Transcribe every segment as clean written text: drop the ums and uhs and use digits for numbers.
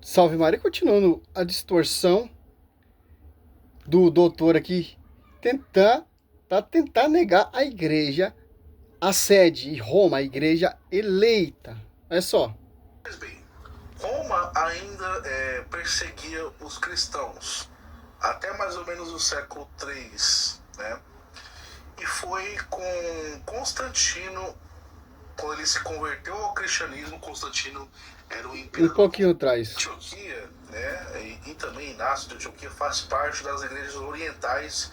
Salve Maria, continuando a distorção do doutor aqui, tentar negar a igreja, a sede em Roma, a igreja eleita. Olha só. Pois bem, Roma ainda perseguia os cristãos, até mais ou menos o século III, né? E foi com Constantino, quando ele se converteu ao cristianismo. Constantino era o imperador. Um pouquinho atrás. Antioquia, né? E também Inácio de Antioquia faz parte das igrejas orientais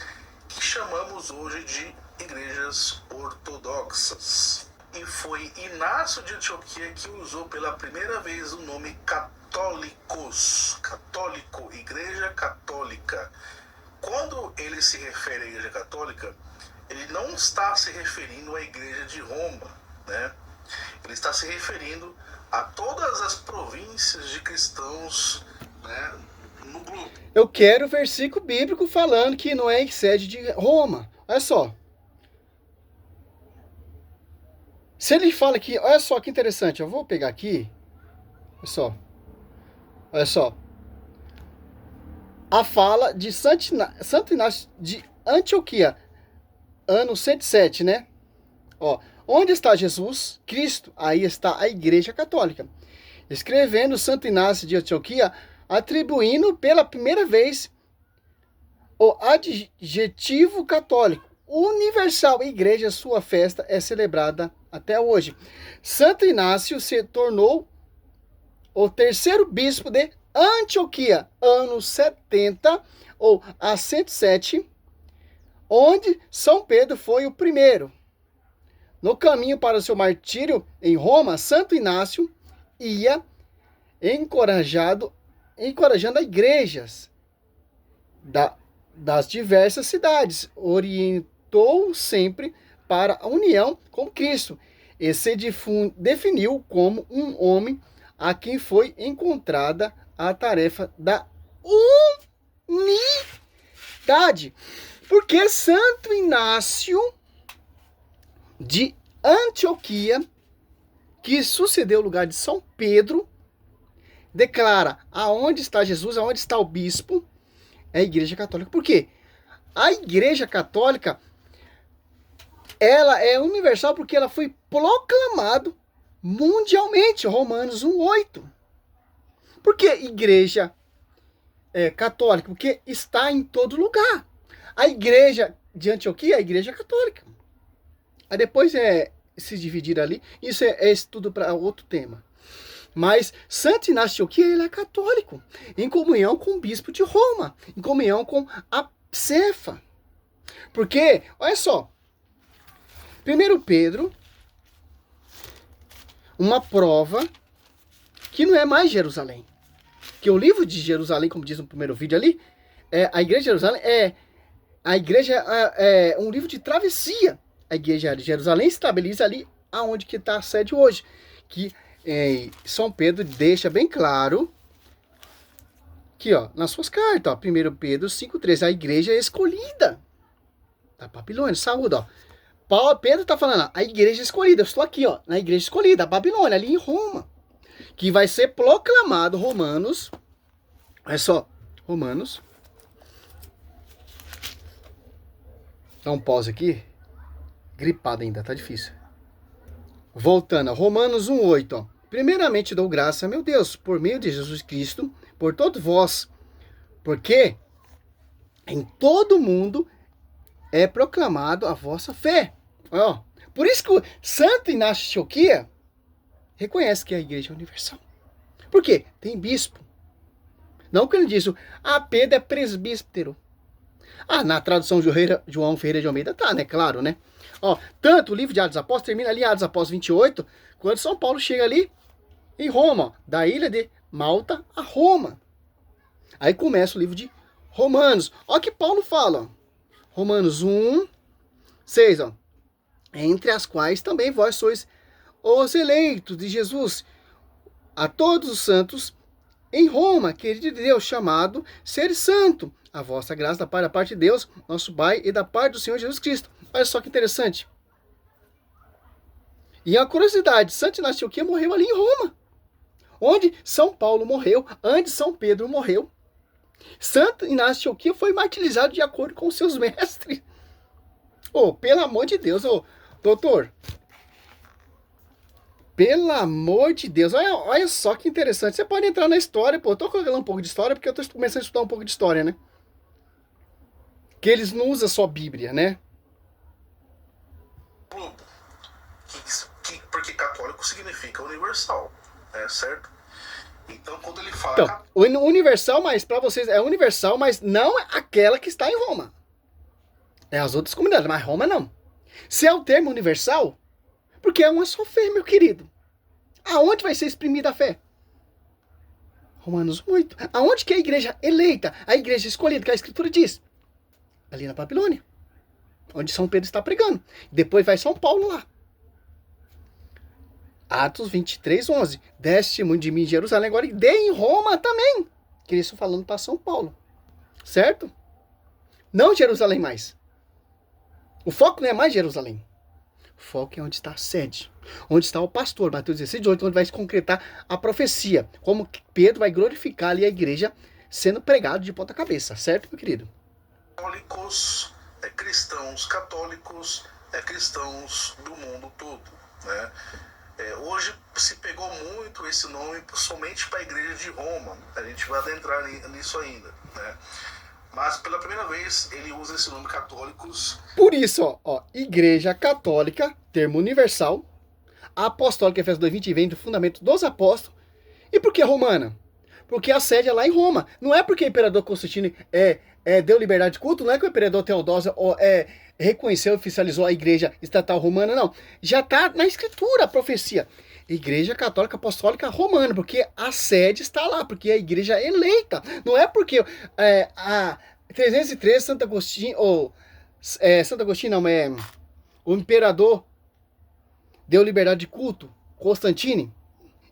que chamamos hoje de igrejas ortodoxas. E foi Inácio de Antioquia que usou pela primeira vez o nome católicos, católico, igreja católica. Quando ele se refere à igreja católica, ele não está se referindo à igreja de Roma, né? Ele está se referindo a todas as províncias de cristãos, né, no globo. Eu quero o versículo bíblico falando que não é sede de Roma. Olha só. Se ele fala aqui, olha só que interessante, eu vou pegar aqui, olha só, a fala de Santo Inácio de Antioquia, ano 107, né? Ó, onde está Jesus, Cristo? Aí está a Igreja Católica. Escrevendo Santo Inácio de Antioquia, atribuindo pela primeira vez o adjetivo católico. Universal Igreja, sua festa é celebrada até hoje. Santo Inácio se tornou o terceiro bispo de Antioquia, ano 70 ou a 107, onde São Pedro foi o primeiro. No caminho para o seu martírio em Roma, Santo Inácio ia encorajando a igrejas das diversas cidades, orientou sempre para a união com Cristo e se definiu como um homem a quem foi encontrada a tarefa da unidade. Porque Santo Inácio de Antioquia, que sucedeu o lugar de São Pedro, declara aonde está Jesus, aonde está o bispo, é a Igreja Católica. Por quê? A Igreja Católica, ela é universal porque ela foi proclamado mundialmente, Romanos 1:8. Por que Igreja Católica? Porque está em todo lugar. A Igreja de Antioquia é a Igreja Católica. Aí depois se dividir ali, isso é estudo para outro tema. Mas Santo Inácio de Antioquia, ele é católico, em comunhão com o bispo de Roma, em comunhão com a Cefa. Porque, olha só, 1 Pedro, uma prova que não é mais Jerusalém. Que o livro de Jerusalém, como diz no primeiro vídeo ali, a igreja de Jerusalém é um livro de travessia. A igreja de Jerusalém se estabiliza ali aonde que está a sede hoje. Que São Pedro deixa bem claro, aqui ó, nas suas cartas, ó, 1 Pedro 5,13, a igreja é escolhida da Babilônia, saúde, ó. Pedro está falando, a igreja escolhida, eu estou aqui, ó, na igreja escolhida, a Babilônia, ali em Roma, que vai ser proclamado, Romanos, olha só, Romanos, dá um pause aqui, gripado ainda, tá difícil. Voltando a Romanos 1:8, ó. Primeiramente dou graça, meu Deus, por meio de Jesus Cristo, por todos vós, porque em todo mundo é proclamado a vossa fé. Ó, por isso que o Santo Inácio de Antioquia reconhece que é a igreja universal. Por quê? Tem bispo. Não que ele diz, Pedro é presbítero. Na tradução de João Ferreira de Almeida tá, né? Claro, né? Ó, tanto o livro de Atos dos Apóstolos termina ali, Atos dos Apóstolos 28, quando São Paulo chega ali em Roma, ó, da ilha de Malta a Roma. Aí começa o livro de Romanos. Ó que Paulo fala, ó. Romanos 1:6, ó. Entre as quais também vós sois os eleitos de Jesus, a todos os santos em Roma, querido de Deus, chamado ser santo. A vossa graça da parte de Deus, nosso Pai, e da parte do Senhor Jesus Cristo. Olha só que interessante. E a curiosidade, Santo Inácio de Antioquia morreu ali em Roma. onde São Paulo morreu, onde São Pedro morreu. Santo Inácio de Antioquia foi martirizado de acordo com seus mestres. Oh, pelo amor de Deus, oh, doutor. Pelo amor de Deus, olha só que interessante. Você pode entrar na história, pô. Eu tô colocando um pouco de história porque eu tô começando a estudar um pouco de história, né? Que eles não usam só Bíblia, né? Porque católico significa universal, certo? Então, quando ele fala... Então, universal, mas para vocês é universal, mas não é aquela que está em Roma. É as outras comunidades, mas Roma não. Se é o termo universal, porque é uma só fé, meu querido. Aonde vai ser exprimida a fé? Romanos 8. Aonde que é a igreja eleita, a igreja escolhida, que a Escritura diz? Ali na Babilônia. Onde São Pedro está pregando. Depois vai São Paulo lá. Atos 23, 11. Desce muito de mim em Jerusalém, agora e dê em Roma também. Que isso falando para São Paulo. Certo? Não Jerusalém mais. O foco não é mais Jerusalém. O foco é onde está a sede. Onde está o pastor. Mateus 16, 18, onde vai se concretar a profecia. Como Pedro vai glorificar ali a igreja sendo pregado de ponta cabeça. Certo, meu querido? Católicos, cristãos católicos, cristãos do mundo todo, né? Hoje se pegou muito esse nome somente para a igreja de Roma. A gente vai adentrar nisso ainda, né? Mas pela primeira vez ele usa esse nome católicos. Por isso, ó, igreja católica, termo universal, apostólica, Efésios 2:20, vem do fundamento dos apóstolos. E por que romana? Porque a sede é lá em Roma. Não é porque o imperador Constantino deu liberdade de culto, não é que o imperador Teodósio reconheceu e oficializou a igreja estatal romana, não. Já está na escritura a profecia. Igreja Católica Apostólica Romana, porque a sede está lá, porque é a igreja eleita. Não é porque a 313 Santo Agostinho, Santo Agostinho não, o imperador deu liberdade de culto, Constantino,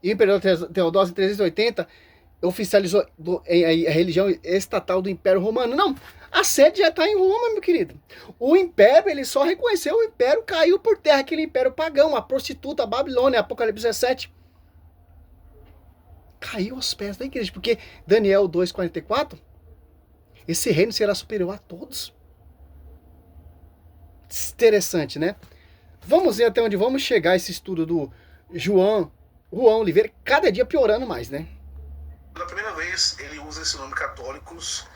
e o imperador Teodósio em 380 oficializou a religião estatal do Império Romano. Não, a sede já está em Roma, meu querido. O Império, ele só reconheceu o Império, caiu por terra, aquele Império pagão, a prostituta, a Babilônia, Apocalipse 17. Caiu aos pés da igreja, porque Daniel 2,44, esse reino será superior a todos. Interessante, né? Vamos ver até onde vamos chegar esse estudo do Juan Oliveira, cada dia piorando mais, né? Pela primeira vez, ele usa esse nome católicos,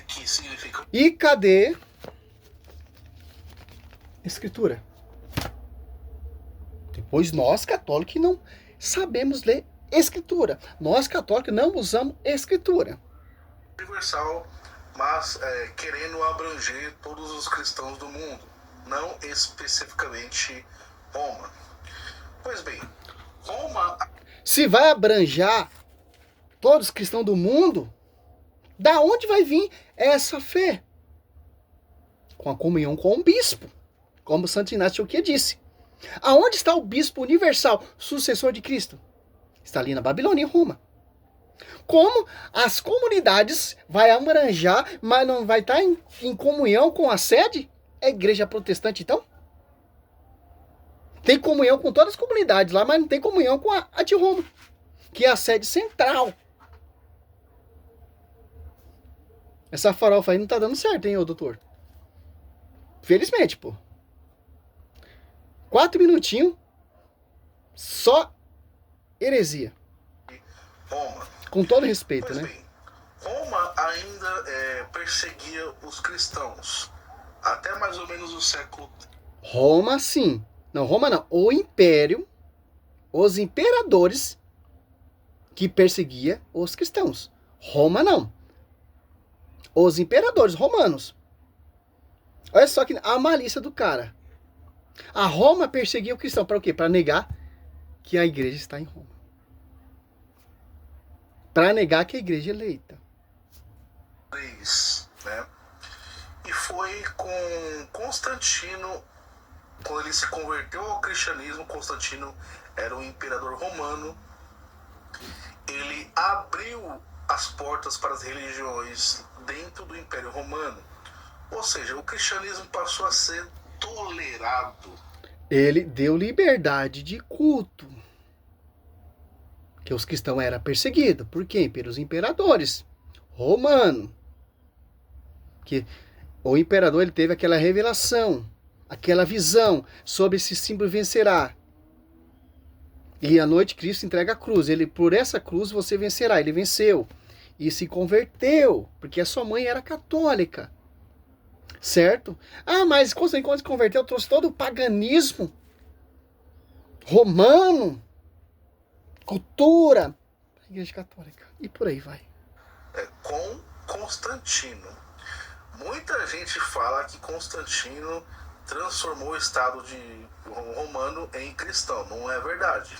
que significa... E cadê Escritura? Depois nós, católicos, não sabemos ler Escritura. Nós, católicos, não usamos Escritura. Universal, mas querendo abranger todos os cristãos do mundo, não especificamente Roma. Pois bem, Roma... Se vai abranger todos os cristãos do mundo, da onde vai vir essa fé? Com a comunhão com o bispo, como Santo Inácio de Antioquia disse. Aonde está o bispo universal, sucessor de Cristo? Está ali na Babilônia, em Roma. Como as comunidades vai abranger, mas não vai estar em comunhão com a sede? É a igreja protestante, então? Tem comunhão com todas as comunidades lá, mas não tem comunhão com a de Roma, que é a sede central. Essa farofa aí não tá dando certo, hein, ô doutor? Felizmente, pô. 4 minutinhos, só heresia. Roma. Com todo respeito, Pois né? bem, Roma ainda perseguia os cristãos até mais ou menos o século... Roma, sim. Não, Roma não. O império, os imperadores que perseguia os cristãos. Roma não. Os imperadores romanos. Olha só que a malícia do cara. A Roma perseguia o cristão. Para o quê? Para negar que a igreja está em Roma. Para negar que a igreja é eleita. Né? E foi com Constantino, quando ele se converteu ao cristianismo, Constantino era um imperador romano, ele abriu as portas para as religiões dentro do Império Romano. Ou seja, o cristianismo passou a ser tolerado. Ele deu liberdade de culto. que os cristãos eram perseguidos. Por quem? Pelos imperadores romanos. Que o imperador ele teve aquela revelação, aquela visão sobre esse símbolo vencerá. E à noite Cristo entrega a cruz. Ele, por essa cruz você vencerá. Ele venceu. E se converteu. Porque a sua mãe era católica. Certo? Ah, mas quando se converteu, trouxe todo o paganismo romano. Cultura. Igreja católica. E por aí vai. Com Constantino. Muita gente fala que Constantino transformou o Estado romano em cristão. Não é verdade.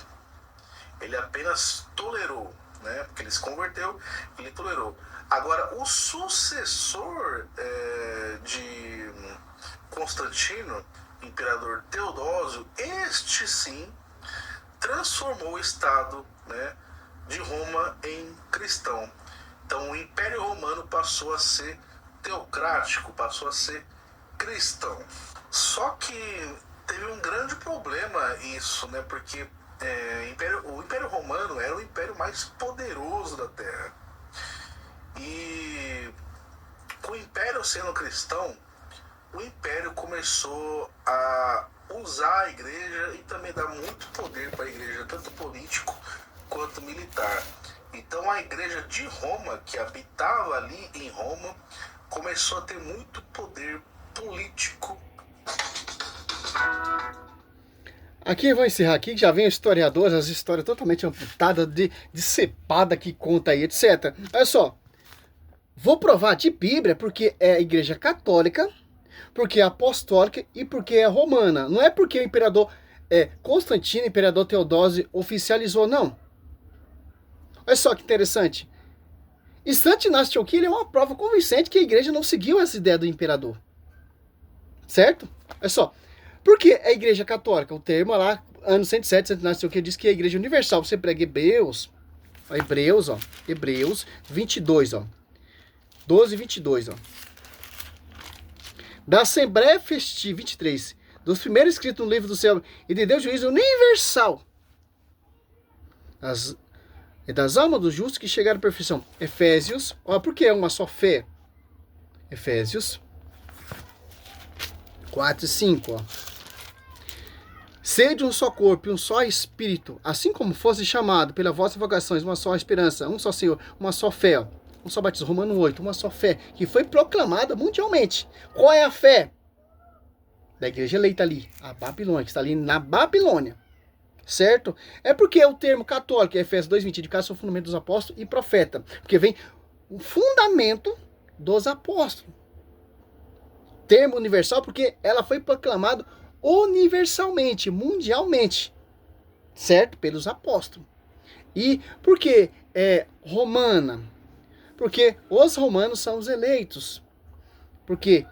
Ele apenas tolerou, né? Porque ele se converteu, ele tolerou. Agora, o sucessor de Constantino, imperador Teodósio, este sim transformou o Estado, né, de Roma em cristão. Então, o Império Romano passou a ser teocrático, passou a ser cristão. Só que teve um grande problema isso, né? Porque o Império Romano era o império mais poderoso da Terra. E com o Império sendo cristão, o Império começou a usar a Igreja e também dar muito poder para a Igreja, tanto político quanto militar. Então a Igreja de Roma, que habitava ali em Roma, começou a ter muito poder político. Aqui eu vou encerrar aqui, já vem o historiador, as histórias totalmente amputadas, cepada que conta aí, etc. Olha só, vou provar de Bíblia porque é a igreja católica, porque é apostólica e porque é romana. Não é porque o imperador Constantino, imperador Teodósio oficializou, não. Olha só que interessante. E Santo Inácio de Antioquia é uma prova convincente que a igreja não seguiu essa ideia do imperador. Certo? Olha só. Por que a igreja católica? O termo lá, ano 107, Santo Inácio de Antioquia diz que é a igreja universal. Você prega Hebreus 22, 12 e 22, Da Assembleia Festiva, 23, dos primeiros escritos no livro do céu, e de Deus juízo universal. Das almas dos justos que chegaram à perfeição. Efésios, por que é uma só fé? Efésios 4 e 5, Sede um só corpo e um só espírito, assim como fosse chamado pela vossa vocações, uma só esperança, um só Senhor, uma só fé, um só batismo. Romano 8, uma só fé, que foi proclamada mundialmente. Qual é a fé? Da igreja eleita ali, a Babilônia, que está ali na Babilônia. Certo? É porque o termo católico, Efésios 2:20, edificação, o fundamento dos apóstolos e profeta. Porque vem o fundamento dos apóstolos. Termo universal porque ela foi proclamada universalmente, mundialmente, certo? Pelos apóstolos. E por que é romana? Porque os romanos são os eleitos. Porque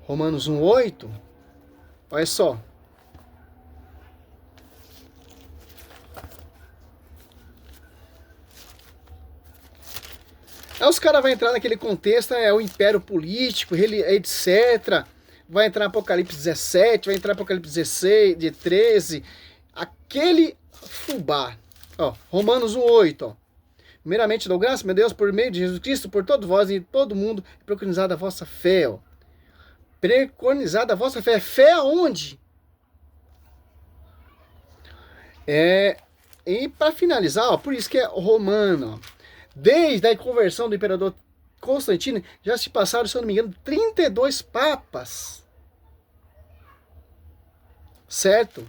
Romanos 1:8, olha só. Aí os caras vão entrar naquele contexto, o império político, etc. Vai entrar Apocalipse 17, vai entrar Apocalipse 16, de 13. Aquele fubá. Romanos 1:8. Primeiramente dou graça, meu Deus, por meio de Jesus Cristo, por todos vós e todo mundo, preconizada a vossa fé. Preconizada a vossa fé. Fé aonde? E para finalizar, por isso que é romano, desde a conversão do imperador Constantino, já se passaram, se eu não me engano, 32 papas. Certo?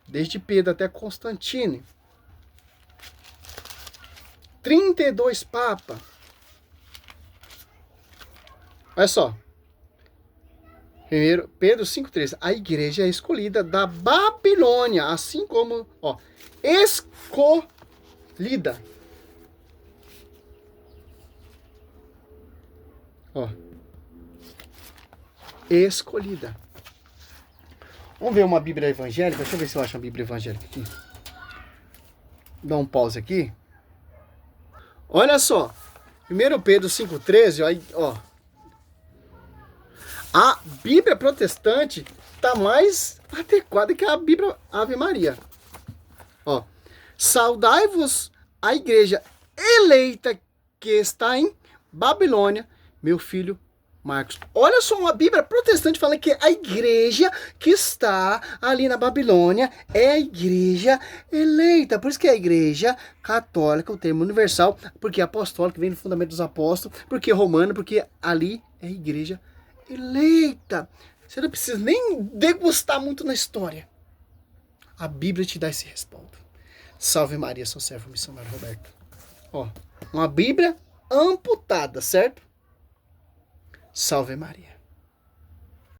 Desde Pedro até Constantino. 32 papas. Olha só. Primeiro, Pedro 5:3. A igreja é escolhida da Babilônia, assim como, escolhida. Escolhida. Vamos ver uma Bíblia evangélica. Deixa eu ver se eu acho uma Bíblia evangélica aqui. Dá um pause aqui. Olha só. 1 Pedro 5:13, a Bíblia protestante está mais adequada que a Bíblia Ave Maria. Saudai-vos a igreja eleita que está em Babilônia, meu filho Marcos. Olha só, uma Bíblia protestante falando que a igreja que está ali na Babilônia é a igreja eleita. Por isso que é a igreja católica, o termo universal, porque apostólico vem do fundamento dos apóstolos, porque romano, porque ali é a igreja eleita. Você não precisa nem degustar muito na história. A Bíblia te dá esse respaldo. Salve Maria, seu servo missionário Roberto. Ó, uma Bíblia amputada, certo? Salve Maria.